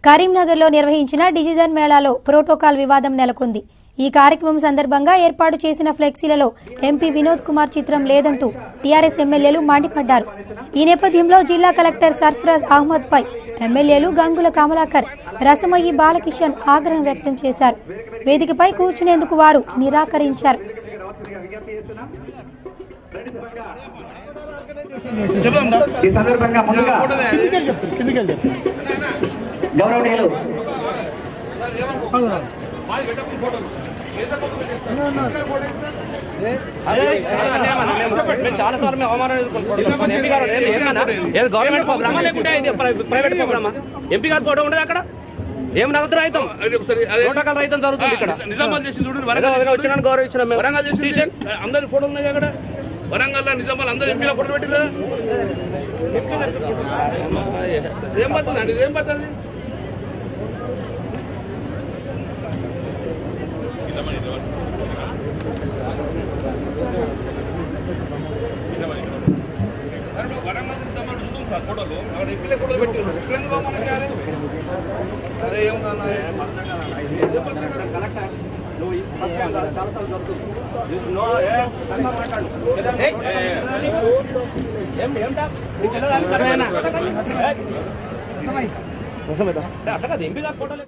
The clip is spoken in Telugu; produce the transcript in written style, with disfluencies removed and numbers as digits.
కరీంనగర్లో నిర్వహించిన డిజిటల్ మేళాలో ప్రోటోకాల్ వివాదం నెలకొంది. ఈ కార్యక్రమం సందర్భంగా ఏర్పాటు చేసిన ఫ్లెక్సీలలో ఎంపీ వినోద్ కుమార్ చిత్రం లేదంటూ టీఆర్ఎస్ ఎమ్మెల్యేలు మండిపడ్డారు. ఈ నేపథ్యంలో జిల్లా కలెక్టర్ సర్ఫరాజ్ అహ్మద్ పై ఎమ్మెల్యేలు గంగుల కమలాకర్, రసమయ్యి బాలకిషన్ ఆగ్రహం వ్యక్తం చేశారు. వేదికపై కూర్చునేందుకు వారు నిరాకరించారు. ఈ సందర్భంగా ముందుగా గౌరవనీయులు చాలా సార్లు అవమానం గవర్నమెంట్ ప్రోగ్రామా లేకుంటే ప్రైవేట్ ప్రోగ్రామా? ఎంపీ గారు ఫోటో ఉండదు అక్కడ. ఏం నగదు రైతం ప్రోటోకాల్ రైతం జరుగుతుంది ఇక్కడ. వచ్చిన గౌరవించిన అందరి ఫోటో ఉన్నాయి అక్కడ. వరంగల్ నిజామాబాద్ అందరూ ఎంపీల ఫోటో పెట్టిరా. ఏం పడుతుంది అండి? ఏం పడుతుంది? వరంగల్ నిజామాబాద్ ఉంటుంది సార్ ఫోటోలు. అక్కడ ఎంపీల ఫోటోలు పెట్టారు. ఎక్కడెందుకు అవమానం? అదే ఏమన్నా ఎంపీ గారు ఫోటోలు